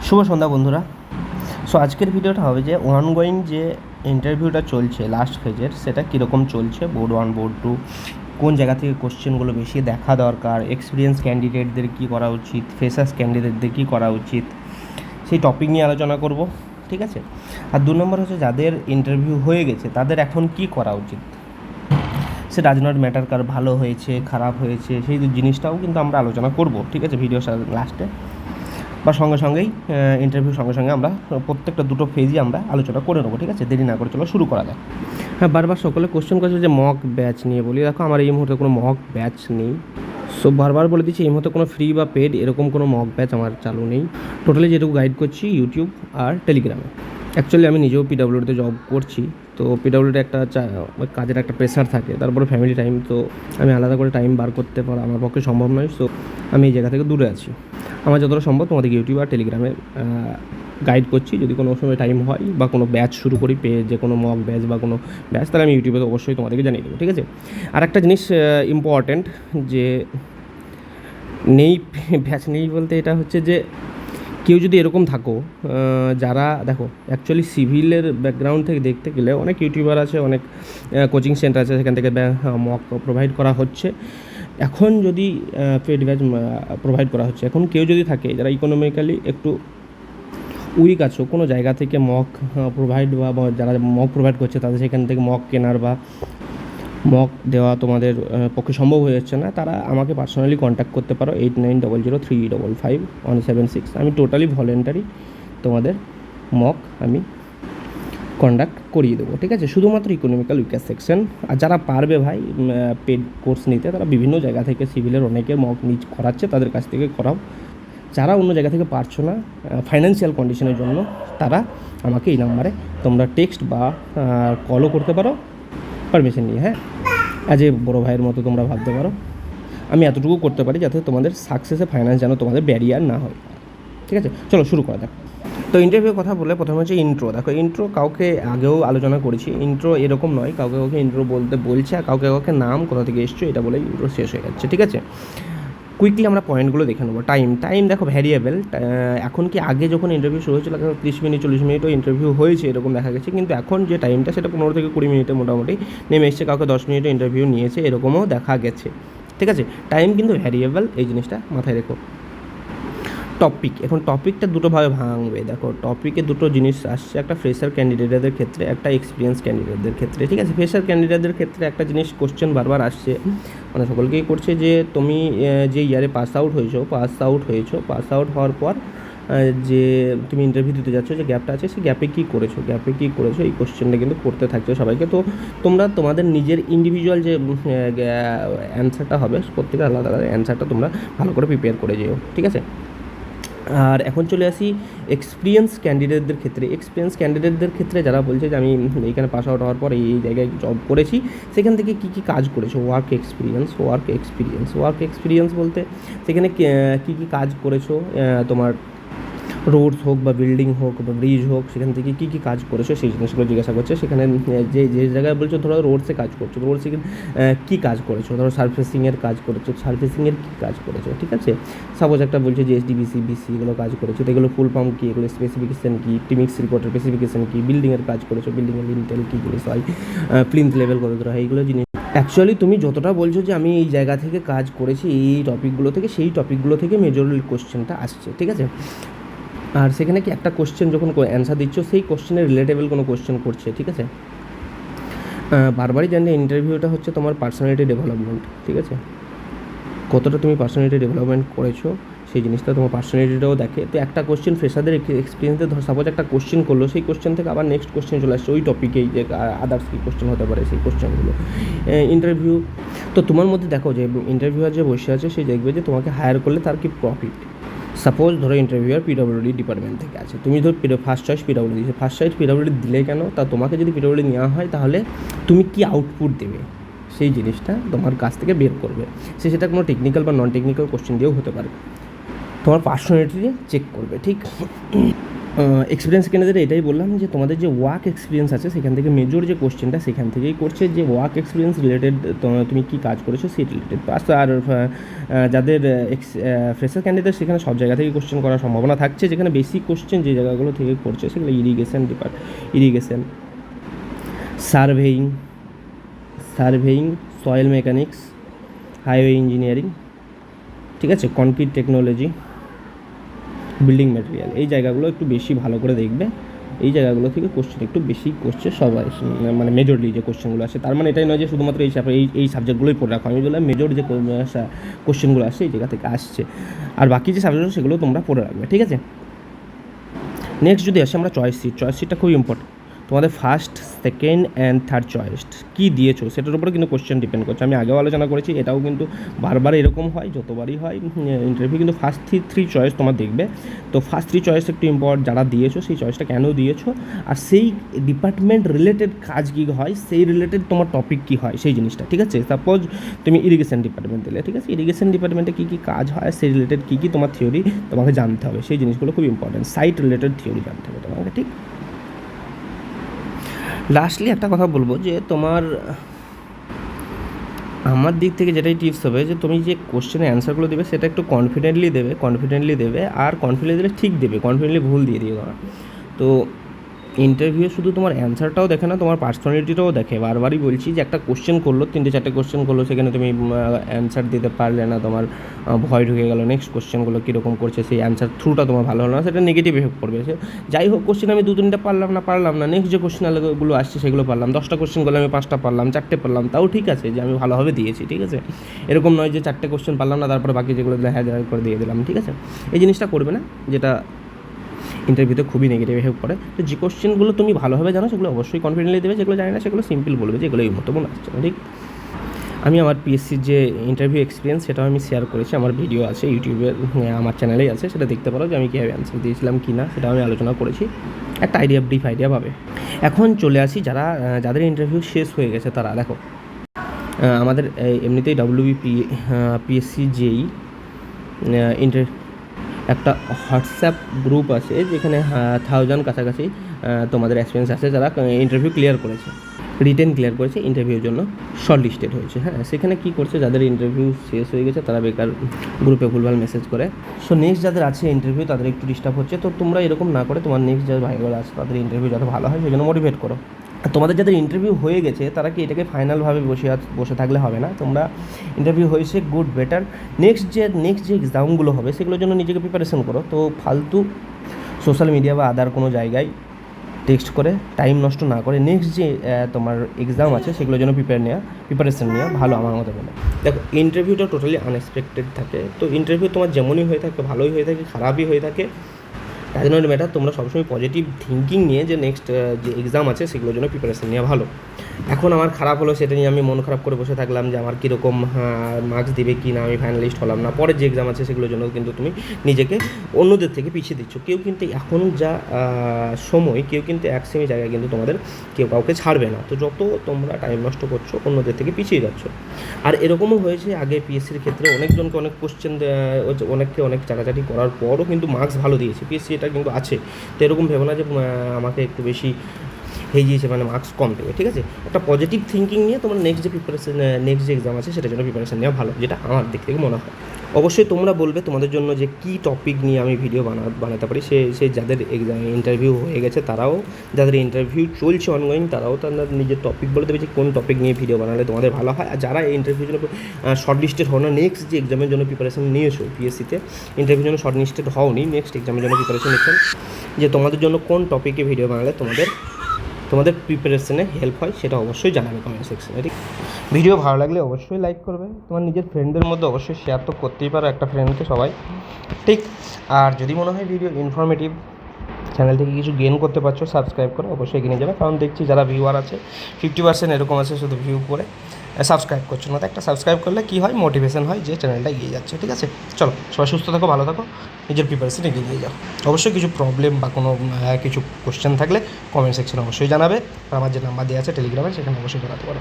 শুভ সন্ধ্যা বন্ধুরা। আজকের ভিডিওটা হবে যে অনগোয়িং যে ইন্টারভিউটা চলছে লাস্ট ফেজের, সেটা কীরকম চলছে, বোর্ড 1 বোর্ড 2, কোন জায়গা থেকে কোশ্চেনগুলো বেশি দেখা দরকার, এক্সপিরিয়েন্স ক্যান্ডিডেটদের কী করা উচিত, ফ্রেশার্স ক্যান্ডিডেটদের কী করা উচিত, সেই টপিক নিয়ে আলোচনা করব, ঠিক আছে। আর 2 নম্বর হচ্ছে যাদের ইন্টারভিউ হয়ে গেছে তাদের এখন কী করা উচিত, সে ডাজ নট ম্যাটার কার ভালো হয়েছে খারাপ হয়েছে, সেই জিনিসটাও কিন্তু আমরা আলোচনা করব, ঠিক আছে, ভিডিও লাস্টে বা সঙ্গে সঙ্গেই ইন্টারভিউ সঙ্গে সঙ্গে আমরা প্রত্যেকটা দুটো ফেজই আমরা আলোচনা করে নেবো, ঠিক আছে। দেরি না করে চলো শুরু করা যাক। হ্যাঁ, বারবার সকলে কোশ্চেন করছে যে মক ব্যাচ নিয়ে বলি। দেখো, আমার এই মুহূর্তে কোনো মক ব্যাচ নেই। বারবার বলে দিচ্ছি, এই মুহূর্তে কোনো ফ্রি বা পেড এরকম কোনো মক ব্যাচ আমার চালু নেই। টোটালি যেটুকু গাইড করছি ইউটিউব আর টেলিগ্রামে। অ্যাকচুয়ালি আমি নিজেও পিডাব্লিউডিতে জব করছি, তো পিডাব্লিউডি একটা কাজের একটা প্রেশার থাকে, তারপরে ফ্যামিলি টাইম, তো আমি আলাদা করে টাইম বার করতে পারা আমার পক্ষে সম্ভব নয়। আমি এই জায়গা থেকে দূরে আছি। আমার যতটা সম্ভব তোমাদেরকে ইউটিউব আর টেলিগ্রামে গাইড করছি। যদি কোনো সময় টাইম হয় বা কোনো ব্যাচ শুরু করি, যে কোনো মক ব্যাচ বা কোনো ব্যাচ, তাহলে আমি ইউটিউবে অবশ্যই তোমাদেরকে জানিয়ে দেবো, ঠিক আছে। আর একটা জিনিস ইম্পর্ট্যান্ট, যে নেই ব্যাচ নেই বলতে এটা হচ্ছে যে কেউ যদি এরকম থাকো যারা, দেখো অ্যাকচুয়ালি সিভিলের ব্যাকগ্রাউন্ড থেকে দেখতে গেলে অনেক ইউটিউবার আছে, অনেক কোচিং সেন্টার আছে, সেখান থেকে মক প্রোভাইড করা হচ্ছে। এখন যদি পেড ব্যাচ প্রোভাইড করা হচ্ছে, এখন কেউ যদি থাকে যারা ইকোনমিক্যালি একটু উইক আছো, কোনো জায়গা থেকে মক প্রোভাইড বা যারা মক প্রোভাইড করছে তাদের সেখান থেকে মক কেনার বা মক দেওয়া তোমাদের পক্ষে সম্ভব হয়ে যাচ্ছে না, তারা আমাকে পার্সোনালি কন্ট্যাক্ট করতে পারো 8900355176। আমি টোটালি ভলেন্টারি তোমাদের মক আমি কন্ডাক্ট করিয়ে দেবো, ঠিক আছে, শুধুমাত্র ইকোনমিক্যাল উইকার সেকশন। আর যারা পারবে ভাই পেড কোর্স নিতে, তারা বিভিন্ন জায়গা থেকে সিভিলের অনেকে মক করাচ্ছে, তাদের কাছ থেকে করাও। যারা অন্য জায়গা থেকে পারছো না ফাইন্যান্সিয়াল কন্ডিশনের জন্য, তারা আমাকে এই নাম্বারে তোমরা টেক্সট বা কলও করতে পারো পারমিশন নিয়ে। হ্যাঁ, অ্যাজ এ বড়ো ভাইয়ের মতো তোমরা ভাবতে পারো। আমি এতটুকু করতে পারি যাতে তোমাদের সাকসেসে ফাইন্যান্স যেন তোমাদের ব্যারিয়ার না হয়, ঠিক আছে। চলো শুরু করা যাক। তো ইন্টারভিউ কথা বলে প্রথমে হচ্ছে ইন্ট্রো। দেখো, ইন্ট্রো কাউকে আগেও আলোচনা করেছি। ইন্ট্রো এরকম নয়, কাউকে ইন্ট্রো বলতে বলছে আর কাউকে নাম কোথা থেকে এসছো এটা বলে ইন্ট্রো শেষ হয়ে যাচ্ছে, ঠিক আছে। কুইকলি আমরা পয়েন্টগুলো দেখে নেবো। টাইম দেখো ভ্যারিয়েবল। এখন কি আগে যখন ইন্টারভিউ শুরু হয়েছিল 30 মিনিট 40 মিনিটও ইন্টারভিউ হয়েছে এরকম দেখা গেছে, কিন্তু এখন যে টাইমটা সেটা 15 থেকে 20 মিনিটে মোটামুটি নেমে এসছে। কাউকে 10 মিনিটে ইন্টারভিউ নিয়েছে এরকমও দেখা গেছে, ঠিক আছে। টাইম কিন্তু ভ্যারিয়েবল, এই জিনিসটা মাথায় রেখো। টপিক, এখন টপিকটা দুটোভাবে ভাঙবে। দেখো, টপিকে দুটো জিনিস আসছে, একটা ফ্রেশার ক্যান্ডিডেটদের ক্ষেত্রে, একটা এক্সপিরিয়েন্স ক্যান্ডিডেটদের ক্ষেত্রে, ঠিক আছে। ফ্রেশার ক্যান্ডিডেটদের ক্ষেত্রে একটা জিনিস কোশ্চেন বারবার আসছে, মানে সকলকেই করছে, যে তুমি যে ইয়ারে পাস আউট হওয়ার পর যে তুমি ইন্টারভিউ দিতে যাচ্ছ, যে গ্যাপটা আছে সেই গ্যাপে কী করেছো, এই কোশ্চেনটা কিন্তু করতে থাকছে সবাইকে। তো তোমরা তোমাদের নিজের ইন্ডিভিজুয়াল যে অ্যান্সারটা হবে, প্রত্যেকের আলাদা আলাদা অ্যান্সারটা তোমরা ভালো করে প্রিপেয়ার করে যেও, ঠিক আছে। আর এখন চলে আসি এক্সপিরিয়েন্স ক্যান্ডিডেটদের ক্ষেত্রে, যারা বলছে যে আমি এইখানে পাস আউট হওয়ার পর এই জায়গায় জব করেছি, সেখান থেকে কী কাজ করেছো, ওয়ার্ক এক্সপিরিয়েন্স বলতে সেখানে কী কাজ করেছো, তোমার রোডস হোক বা বিল্ডিং হোক বা ব্রিজ হোক, সেখান থেকে কী কাজ করেছো সেই জিনিসগুলো জিজ্ঞাসা করছে। সেখানে যে জায়গায় বলছো, ধরো রোডসে কাজ করছো, রোডসে কী কাজ করেছো, ধরো সার্ফেসিংয়ের কী কাজ করেছো, ঠিক আছে। সাপোজ একটা বলছে যে SDBC BC এগুলো কাজ করেছো, তো এগুলো ফুল ফর্ম কী, এগুলো স্পেসিফিকেশান কী, টিমিক্স রিপোর্টের স্পেসিফিকেশান কী, বিল্ডিংয়ের কাজ করেছো, বিল্ডিংয়ের লিন্টেল কী জিনিস হয়, প্লিন্থ লেভেল কত ধরো হয়, এইগুলো জিনিস। অ্যাকচুয়ালি তুমি যতটা বলছো যে আমি এই জায়গা থেকে কাজ করেছি এই টপিকগুলো থেকে, সেই টপিকগুলো থেকে মেজরলি কোশ্চেনটা আসছে, ঠিক আছে। আর সেখানে কি একটা কোশ্চেন যখন অ্যান্সার দিচ্ছ, সেই কোশ্চেনের রিলেটেবল কোনো কোশ্চেন করছে, ঠিক আছে। বারবারই জানি ইন্টারভিউটা হচ্ছে তোমার পার্সোনালিটি ডেভেলপমেন্ট, ঠিক আছে। কতটা তুমি পার্সোনালিটি ডেভেলপমেন্ট করেছো সেই জিনিসটা তোমার পার্সোনালিটিটাও দেখে। তো একটা কোশ্চেন ফ্রেশারদের এক্সপিরিয়েন্সে ধর সাপোজ একটা কোশ্চেন করলো, সেই কোশ্চেন থেকে আবার নেক্সট কোশ্চেন চলে আসছে ওই টপিকেই, যে আদার্স কী কোশ্চেন হতে পারে সেই কোশ্চেনগুলো ইন্টারভিউ। তো তোমার মধ্যে দেখো যে ইন্টারভিউয়ার যে বসে আছে, সে দেখবে যে তোমাকে হায়ার করলে তার কি প্রফিট। সাপোজ ধরো ইন্টারভিউয়ার PWD ডিপার্টমেন্ট থেকে আছে, তুমি ধর ফার্স্ট চয়েস PWD দিয়েছো, দিলে কেন, তা তোমাকে যদি PWD নেওয়া হয় তাহলে তুমি কি আউটপুট দেবে সেই জিনিসটা তোমার কাছ থেকে বের করবে। সেটা কোনো টেকনিক্যাল বা নন টেকনিক্যাল কোশ্চেন দিয়েও হতে পারে, তোমার পার্সোনালিটি চেক করবে, ঠিক। এক্সপিরিয়েন্স ক্যান্ডিডেট এটাই বললাম যে তোমাদের যে ওয়ার্ক এক্সপিরিয়েন্স আছে সেখান থেকে মেজর যে কোশ্চেনটা সেখান থেকেই করছে, যে ওয়ার্ক এক্সপিরিয়েন্স রিলেটেড তুমি কী কাজ করেছো সেই রিলেটেড পাস। আর যাদের ফ্রেশার ক্যান্ডিডেট সেখানে সব জায়গা থেকে কোশ্চেন করার সম্ভাবনা থাকছে, যেখানে বেসিক কোশ্চেন যে জায়গাগুলো থেকে করছে সেগুলো irrigation, surveying, soil mechanics, highway engineering, ঠিক আছে, কনক্রিট টেকনোলজি, বিল্ডিং ম্যাটেরিয়াল, এই জায়গাগুলো একটু বেশি ভালো করে দেখবে। এই জায়গাগুলো থেকে কোশ্চেন একটু বেশি করছে সবাই, মানে মেজরলি যে কোশ্চেনগুলো আসে। তার মানে এটাই নয় যে শুধুমাত্র এই সাবজেক্টগুলোই পড়ে রাখো, আমি বললাম মেজর যে কোশ্চেনগুলো আসছে এই জায়গা থেকে আসছে, আর বাকি যে সাবজেক্ট সেগুলো তোমরা পড়ে রাখবে, ঠিক আছে। নেক্সট যদি আসে আমরা চয়েস সিটটা খুব ইম্পর্টেন্ট। তোমাদের first, second and third choice কী দিয়েছো সেটার উপরে কিন্তু কোশ্চেন ডিপেন্ড করছে। আমি আগেও আলোচনা করেছি, এটাও কিন্তু বারবার এরকম হয়, যতবারই হয় ইন্টারভিউ, কিন্তু ফার্স্ট থ্রি চয়েস তোমার দেখবে। তো ফার্স্ট থ্রি চয়েস একটু ইম্পর্টেন্ট, যারা দিয়েছো সেই চয়েসটা কেন দিয়েছো, আর সেই ডিপার্টমেন্ট রিলেটেড কাজ কী হয়, সেই রিলেটেড তোমার টপিক কী হয় সেই জিনিসটা, ঠিক আছে। সাপোজ তুমি ইরিগেশন ডিপার্টমেন্ট দিলে, ঠিক আছে, ইরিগেশন ডিপার্টমেন্টে কী কী কাজ হয় সেই রিলেটেড কী কী তোমার থিওরি তোমাকে জানতে হবে, সেই জিনিসগুলো খুব ইম্পর্টেন্ট। সাইট রিলেটেড থিওরি জানতে হবে তোমাকে, ঠিক। লাস্টলি একটা কথা বলবো যে আমার দিক থেকে যেটাই টিপস হবে যে তুমি যে কোশ্চেনের অ্যান্সারগুলো দেবে সেটা একটু কনফিডেন্টলি দেবে, আর কনফিডেন্টলি ঠিক দেবে, কনফিডেন্টলি ভুল দিয়ে দিও না। তো ইন্টারভিউ শুধু তোমার অ্যান্সারটাও দেখে না, তোমার পার্সোনালিটিটাও দেখে। বারবারই বলছি যে একটা কোশ্চেন করলো, 3-4টে কোশ্চেন করলো, সেখানে তুমি অ্যান্সার দিতে পারলে না, তোমার ভয় ঢুকে গেলো, নেক্সট কোশ্চেনগুলো কীরকম করছে সেই অ্যান্সার থ্রুটা তোমার ভালো হলো না, সেটা নেগেটিভ এফেক্ট করবে। যাই হোক, কোশ্চেন আমি 2-3টে পারলাম না, নেক্সট যে কোশ্চেনগুলো আসছে সেগুলো পারলাম, 10টা কোশ্চেন করলে আমি 5টা পারলাম, 4টে পারলাম, তাও ঠিক আছে, যে আমি ভালোভাবে দিয়েছি, ঠিক আছে। এরকম নয় যে 4টে কোশ্চেন পারলাম না তারপরে বাকি যেগুলো হ্যাঁ করে দিয়ে দিলাম, ঠিক আছে। এই জিনিসটা করবে না, যেটা ইন্টারভিউতে খুবই নেগেটিভ এফেক্ট করে। তো যে কোশ্চেনগুলো তুমি ভালোভাবে জানো সেগুলো অবশ্যই কনফিডেন্টলি দেবে, যেগুলো জানি না সেগুলো সিম্পল বলবে যে এগুলো এই মতো মনে আসছে না, ঠিক। আমি আমার পিএসসির যে ইন্টারভিউ এক্সপিরিয়েন্স সেটাও আমি শেয়ার করেছি, আমার ভিডিও আছে ইউটিউবে, আমার চ্যানেলেই আছে, সেটা দেখতে পারো যে আমি কীভাবে অ্যান্সার দিয়েছিলাম কি না, সেটাও আমি আলোচনা করেছি, একটা ব্রিফ আইডিয়া পাবে। এখন চলে আসি যাদের ইন্টারভিউ শেষ হয়ে গেছে তারা। দেখো, আমাদের এমনিতেই পিএসসি যেই একটা হোয়াটসঅ্যাপ গ্রুপ আছে যেখানে 1000 কাছাকাছি তোমাদের এক্সপিরিয়েন্স আছে যারা ইন্টারভিউ ক্লিয়ার করেছে, রিটেন ক্লিয়ার করেছে, ইন্টারভিউর জন্য শর্ট লিস্টেড হয়েছে। হ্যাঁ, সেখানে কী করছে, যাদের ইন্টারভিউ শেষ হয়ে গেছে তারা বেকার গ্রুপে ভুলভাল মেসেজ করে। সো নেক্সট যাদের আছে ইন্টারভিউ তাদের একটু ডিস্টার্ব হচ্ছে। তো তোমরা এরকম না করে তোমার নেক্সট যাদের ভাইগুলো আছে তাদের ইন্টারভিউ যত ভালো হয় সেই জন্য মোটিভেট করো। তোমাদের যাদের ইন্টারভিউ হয়ে গেছে তারা কি এটাকে ফাইনালভাবে বসে থাকলে হবে না, তোমরা ইন্টারভিউ হয়েছে গুড, বেটার, নেক্সট যে এক্সামগুলো হবে সেগুলোর জন্য নিজেকে প্রিপারেশন করো। তো ফালতু সোশ্যাল মিডিয়া বা আদার কোনো জায়গায় টেক্সট করে টাইম নষ্ট না করে নেক্সট যে তোমার এক্সাম আছে সেগুলোর জন্য প্রিপারেশন নেওয়া ভালো আমার মতে বলে। দেখো, ইন্টারভিউটা টোটালি আনএক্সপেক্টেড থাকে। তো ইন্টারভিউ তোমার যেমনই হয়ে থাকে, ভালোই হয়ে থাকে, খারাপই হয়ে থাকে, ডাজ নট ম্যাটার, তোমরা সবসময় পজিটিভ থিঙ্কিং নিয়ে যে নেক্সট যে এক্সাম আছে সেগুলোর জন্য প্রিপারেশন নেওয়া ভালো। এখন আমার খারাপ হলো সেটা নিয়ে আমি মন খারাপ করে বসে থাকলাম যে আমার কীরকম মার্কস দিবে কি না, আমি ফাইনালিস্ট হলাম না, পরের যে এক্সাম আছে সেগুলোর জন্য কিন্তু তুমি নিজেকে অন্যদের থেকে পিছিয়ে দিচ্ছ। কেউ কিন্তু এখন যা সময়, কেউ কিন্তু এক সেমি জায়গায় কিন্তু তোমাদের কেউ কাউকে ছাড়বে না। তো যত তোমরা টাইম নষ্ট করছো অন্যদের থেকে পিছিয়ে যাচ্ছ। আর এরকমও হয়েছে আগে পিএসসির ক্ষেত্রে অনেকজনকে অনেক কোশ্চেন, অনেককে অনেক চাটাচাটি করার পরও কিন্তু মার্কস ভালো দিয়েছে, পিএসসি এটা কিন্তু আছে। তো এরকম ভেবো না যে আমাকে একটু বেশি হয়ে গিয়েছে মানে মার্কস কম দেবে, ঠিক আছে। একটা পজিটিভ থিঙ্কিং নিয়ে তোমার নেক্সট যে এক্সাম আছে সেটার জন্য প্রিপারেশন নেওয়া ভালো, যেটা আমার দিক থেকে মনে হয়। অবশ্যই তোমরা বলবে তোমাদের জন্য যে কী টপিক নিয়ে আমি ভিডিও বানাতে পারি। সে যাদের ইন্টারভিউ হয়ে গেছে তারাও, যাদের ইন্টারভিউ চলছে অনগোয়িং তারাও তাদের নিজের টপিক বলে দেবে যে কোন টপিক নিয়ে ভিডিও বানালে তোমাদের ভালো হয়। আর যারা এই ইন্টারভিউর জন্য শর্ট লিস্টেড হও না, নেক্সট যে এক্সামের জন্য প্রিপারেশন নিয়েছো, পিএসসিতে ইন্টারভিউর জন্য শর্ট লিস্টেড হওনি, নেক্সট এক্সামের জন্য প্রিপারেশন নিচ্ছেন, যে তোমাদের জন্য কোন টপিকে ভিডিও বানালে তোমাদের প্রিপারেশনে হেল্প হয় সেটা অবশ্যই জানাবে কমেন্ট সেকশনে, ঠিক। ভিডিও ভালো লাগলে অবশ্যই লাইক করবে, তোমার নিজের ফ্রেন্ডদের মধ্যে অবশ্যই শেয়ার তো করতেই পারো একটা ফ্রেন্ডকে সবাই, ঠিক। আর যদি মনে হয় ভিডিও ইনফরমেটিভ, চ্যানেল থেকে কিছু গেইন করতে পারছো, সাবস্ক্রাইব করো, অবশ্যই এগিয়ে যাবে। কারণ দেখছি যারা ভিউয়ার আছে 50% এরকম আছে শুধু ভিউ করে সাবস্ক্রাইব করছো না। তো একটা সাবস্ক্রাইব করলে কী হয়, মোটিভেশন হয় যে চ্যানেলটা এগিয়ে যাচ্ছে, ঠিক আছে। চলো, সবাই সুস্থ থাকো, ভালো থাকো, নিজের প্রিপারেশন এগিয়ে নিয়ে যাও। অবশ্যই কিছু প্রবলেম বা কোনো কিছু কোশ্চেন থাকলে কমেন্ট সেকশনে অবশ্যই জানাবে। আর আমার যে নাম্বার দেওয়া আছে টেলিগ্রামে সেখানে অবশ্যই জানাতে পারো।